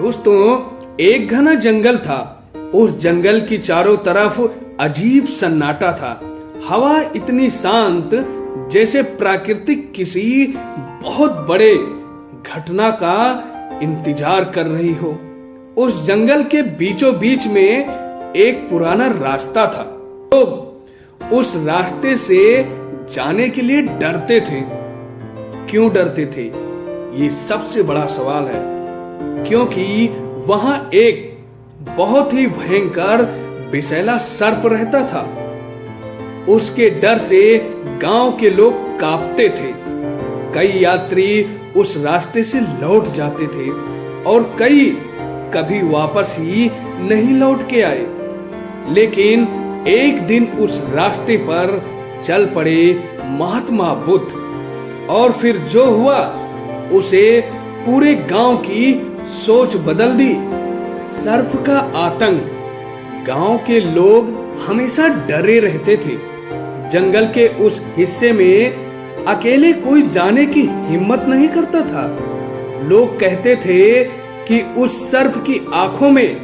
दोस्तों, एक घना जंगल था। उस जंगल की चारों तरफ अजीब सन्नाटा था। हवा इतनी शांत जैसे प्राकृतिक किसी बहुत बड़े घटना का इंतजार कर रही हो। उस जंगल के बीचों बीच में एक पुराना रास्ता था। लोग उस रास्ते से जाने के लिए डरते थे। क्यों डरते थे? ये सबसे बड़ा सवाल है। क्योंकि वहां एक बहुत ही भयंकर विषैला सर्प रहता था। उसके डर से गांव के लोग कांपते थे। कई यात्री उस रास्ते से लौट जाते थे और कई कभी वापस ही नहीं लौट के आए। लेकिन एक दिन उस रास्ते पर चल पड़े महात्मा बुद्ध, और फिर जो हुआ उसे पूरे गांव की सोच बदल दी। सर्प का आतंक। गांव के लोग हमेशा डरे रहते थे। जंगल के उस हिस्से में अकेले कोई जाने की हिम्मत नहीं करता था। लोग कहते थे कि उस सर्प की आंखों में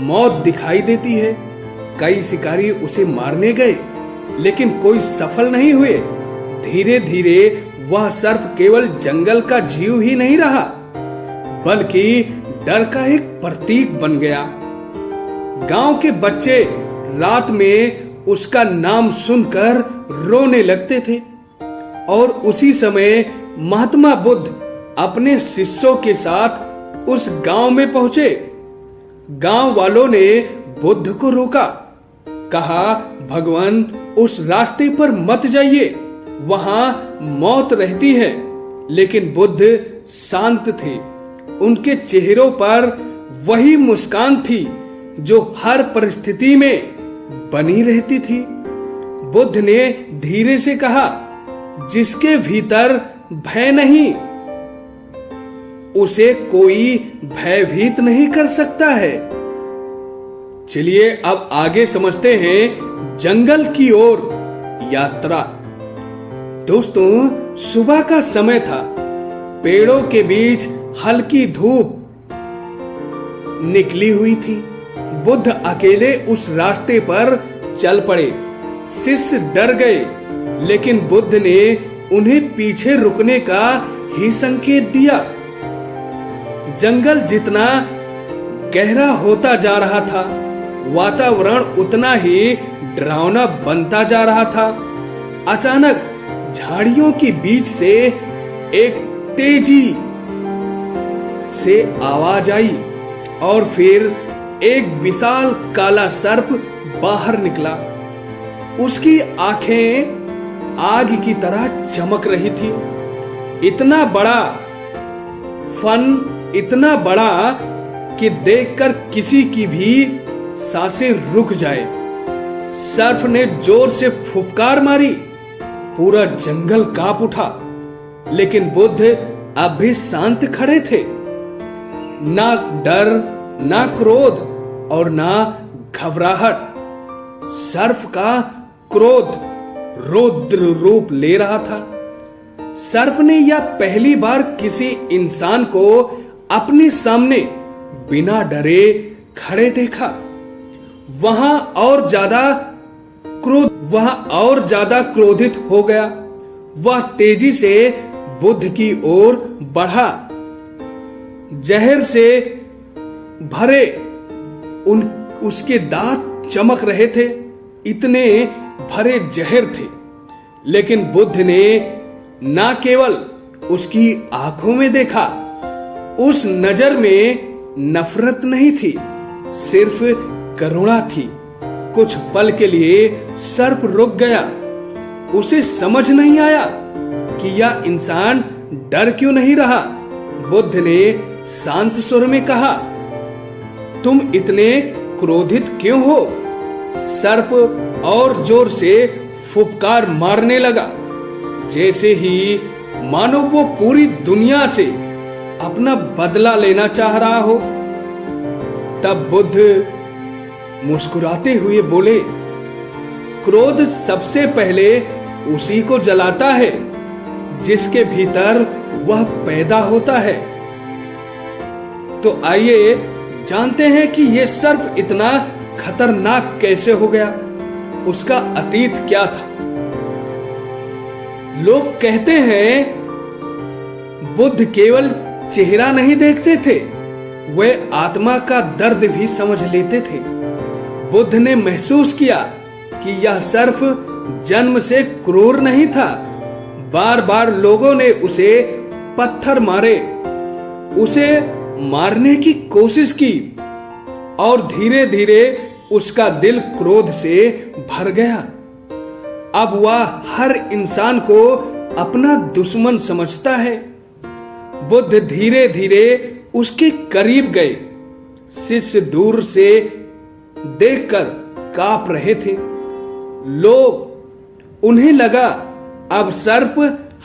मौत दिखाई देती है। कई शिकारी उसे मारने गए, लेकिन कोई सफल नहीं हुए। धीरे धीरे वह सर्प केवल जंगल का जीव ही नहीं रहा, बल्कि डर का एक प्रतीक बन गया। गांव के बच्चे रात में उसका नाम सुनकर रोने लगते थे। और उसी समय महात्मा बुद्ध अपने शिष्यों के साथ उस गांव में पहुंचे। गांव वालों ने बुद्ध को रोका। कहा, भगवान, उस रास्ते पर मत जाइए, वहां मौत रहती है। लेकिन बुद्ध शांत थे। उनके चेहरों पर वही मुस्कान थी जो हर परिस्थिति में बनी रहती थी। बुद्ध ने धीरे से कहा, जिसके भीतर भय नहीं, उसे कोई भयभीत नहीं कर सकता है। चलिए अब आगे समझते हैं जंगल की ओर यात्रा। दोस्तों, सुबह का समय था। पेड़ों के बीच हल्की धूप निकली हुई थी। बुद्ध अकेले उस रास्ते पर चल पड़े। शिष्य डर गए, लेकिन बुद्ध ने उन्हें पीछे रुकने का ही संकेत दिया। जंगल जितना गहरा होता जा रहा था, वातावरण उतना ही डरावना बनता जा रहा था। अचानक झाड़ियों के बीच से एक तेजी से आवाज आई और फिर एक विशाल काला सर्प बाहर निकला। उसकी आंखें आग की तरह चमक रही थी। इतना बड़ा इतना बड़ा कि देखकर किसी की भी सांसें रुक जाए। सर्प ने जोर से फुफकार मारी। पूरा जंगल कांप उठा। लेकिन बुद्ध अब भी शांत खड़े थे। ना डर, ना क्रोध और ना घबराहट। सर्प का क्रोध रौद्र रूप ले रहा था। सर्प ने यह पहली बार किसी इंसान को अपने सामने बिना डरे खड़े देखा। वहां और ज्यादा क्रोधित हो गया। वह तेजी से बुद्ध की ओर बढ़ा। जहर से भरे उसके दांत चमक रहे थे। इतने भरे जहर थे। लेकिन बुद्ध ने ना केवल उसकी आंखों में देखा, उस नजर में नफरत नहीं थी, सिर्फ करुणा थी। कुछ पल के लिए सर्प रुक गया। उसे समझ नहीं आया कि यह इंसान डर क्यों नहीं रहा। बुद्ध ने शांत स्वर में कहा, तुम इतने क्रोधित क्यों हो? सर्प और जोर से फुफकार मारने लगा, जैसे ही मानो वो पूरी दुनिया से अपना बदला लेना चाह रहा हो। तब बुद्ध मुस्कुराते हुए बोले, क्रोध सबसे पहले उसी को जलाता है जिसके भीतर वह पैदा होता है। तो आइए जानते हैं कि यह सर्प इतना खतरनाक कैसे हो गया, उसका अतीत क्या था। लोग कहते हैं बुद्ध केवल चेहरा नहीं देखते थे, वे आत्मा का दर्द भी समझ लेते थे। बुद्ध ने महसूस किया कि यह सर्प जन्म से क्रूर नहीं था। बार बार लोगों ने उसे पत्थर मारे, उसे मारने की कोशिश की और धीरे धीरे उसका दिल क्रोध से भर गया। अब वह हर इंसान को अपना दुश्मन समझता है। बुद्ध धीरे धीरे उसके करीब गए। शिष्य दूर से देखकर कांप रहे थे। उन्हें लगा अब सर्प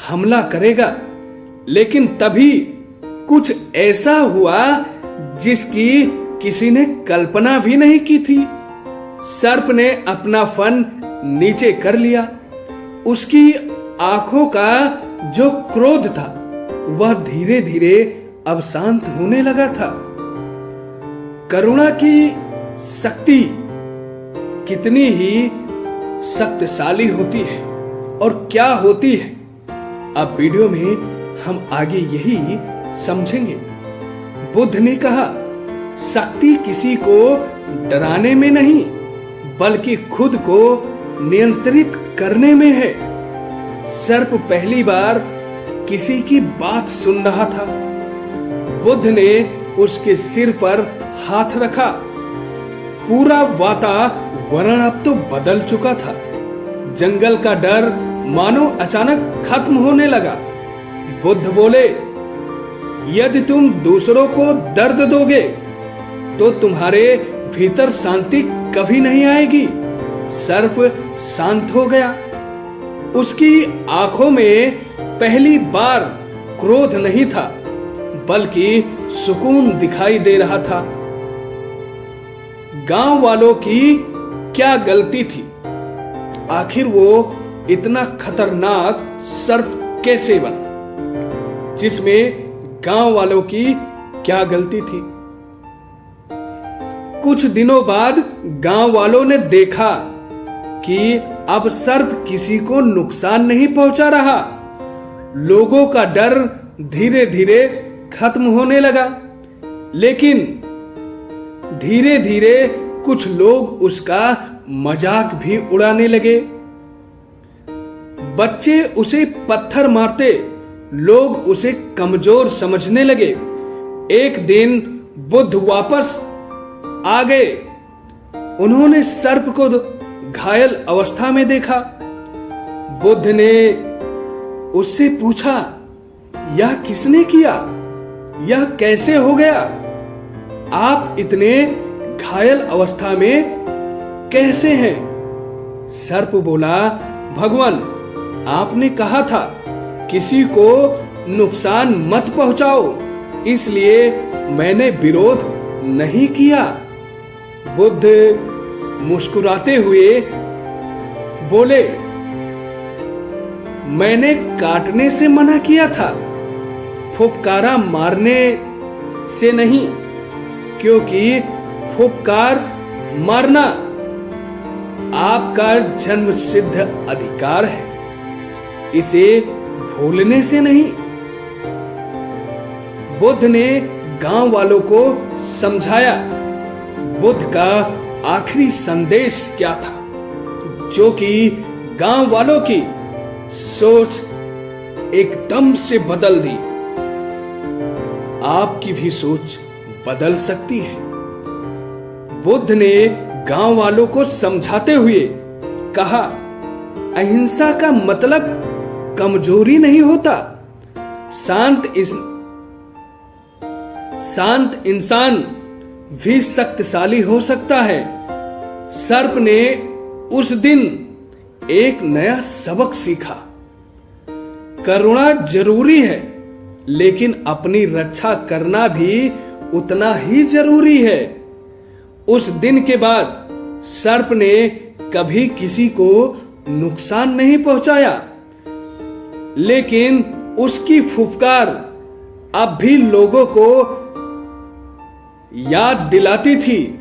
हमला करेगा, लेकिन तभी कुछ ऐसा हुआ जिसकी किसी ने कल्पना भी नहीं की थी। सर्प ने अपना फन नीचे कर लिया। उसकी आंखों का जो क्रोध था वह धीरे धीरे अब शांत होने लगा था। करुणा की शक्ति कितनी ही शक्तिशाली होती है और क्या होती है, अब वीडियो में हम आगे यही समझेंगे। बुद्ध ने कहा, शक्ति किसी को डराने में नहीं बल्कि खुद को नियंत्रित करने में है। सर्प पहली बार किसी की बात सुन रहा था। बुद्ध ने उसके सिर पर हाथ रखा। पूरा वातावरण अब तो बदल चुका था। जंगल का डर मानो अचानक खत्म होने लगा। बुद्ध बोले, यदि तुम दूसरों को दर्द दोगे तो तुम्हारे भीतर शांति कभी नहीं आएगी। सर्प शांत हो गया। उसकी आंखों में पहली बार क्रोध नहीं था बल्कि सुकून दिखाई दे रहा था। गांव वालों की क्या गलती थी? आखिर वो इतना खतरनाक सर्प कैसे बना, जिसमें गांव वालों की क्या गलती थी? कुछ दिनों बाद गांव वालों ने देखा कि अब सर्प किसी को नुकसान नहीं पहुंचा रहा। लोगों का डर धीरे धीरे खत्म होने लगा, लेकिन धीरे धीरे कुछ लोग उसका मजाक भी उड़ाने लगे। बच्चे उसे पत्थर मारते, लोग उसे कमजोर समझने लगे। एक दिन बुद्ध वापस आ गए। उन्होंने सर्प को घायल अवस्था में देखा। बुद्ध ने उससे पूछा, यह किसने किया? यह कैसे हो गया? आप इतने घायल अवस्था में कैसे हैं? सर्प बोला, भगवान, आपने कहा था किसी को नुकसान मत पहुंचाओ, इसलिए मैंने विरोध नहीं किया। बुद्ध मुस्कुराते हुए बोले, मैंने काटने से मना किया था, फुफकारा मारने से नहीं, क्योंकि फुफकार मारना आपका जन्म सिद्ध अधिकार है, इसे भूलने से नहीं। बुद्ध ने गांव वालों को समझाया बुद्ध का आखिरी संदेश क्या था, जो कि गांव वालों की सोच एकदम से बदल दी। आपकी भी सोच बदल सकती है। बुद्ध ने गांव वालों को समझाते हुए कहा, अहिंसा का मतलब कमजोरी नहीं होता। शांत इंसान भी शक्तिशाली हो सकता है। सर्प ने उस दिन एक नया सबक सीखा। करुणा जरूरी है, लेकिन अपनी रक्षा करना भी उतना ही जरूरी है। उस दिन के बाद सर्प ने कभी किसी को नुकसान नहीं पहुंचाया, लेकिन उसकी फुफकार अब भी लोगों को याद दिलाती थी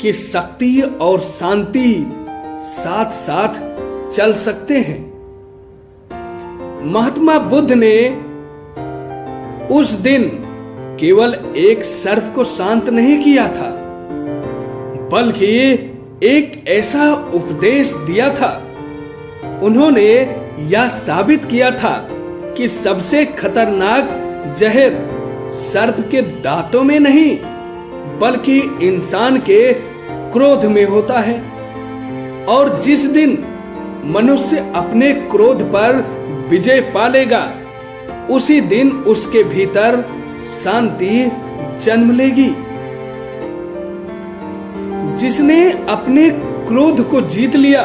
कि शक्ति और शांति साथ साथ चल सकते हैं। महात्मा बुद्ध ने उस दिन केवल एक सर्प को शांत नहीं किया था, बल्कि एक ऐसा उपदेश दिया था। उन्होंने यह साबित किया था कि सबसे खतरनाक जहर सर्प के दांतों में नहीं, बल्कि इंसान के क्रोध में होता है। और जिस दिन मनुष्य अपने क्रोध पर विजय पालेगा, उसी दिन उसके भीतर शांति जन्म लेगी। जिसने अपने क्रोध को जीत लिया,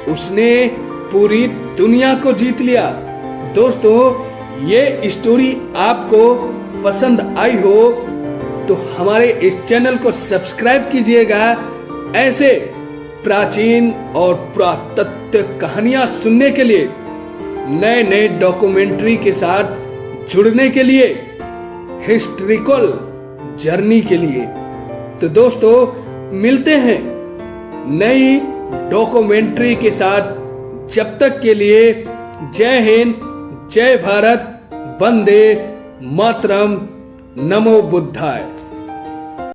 उसने पूरी दुनिया को जीत लिया। दोस्तों, ये स्टोरी आपको पसंद आई हो तो हमारे इस चैनल को सब्सक्राइब कीजिएगा। ऐसे प्राचीन और पुरातत्व कहानियां सुनने के लिए, नए नए डॉक्यूमेंट्री के साथ जुड़ने के लिए, हिस्ट्रिकल जर्नी के लिए। तो दोस्तों, मिलते हैं नई डॉक्यूमेंट्री के साथ। जब तक के लिए जय हिंद, जय भारत, वंदे मातरम, नमो बुद्धाय।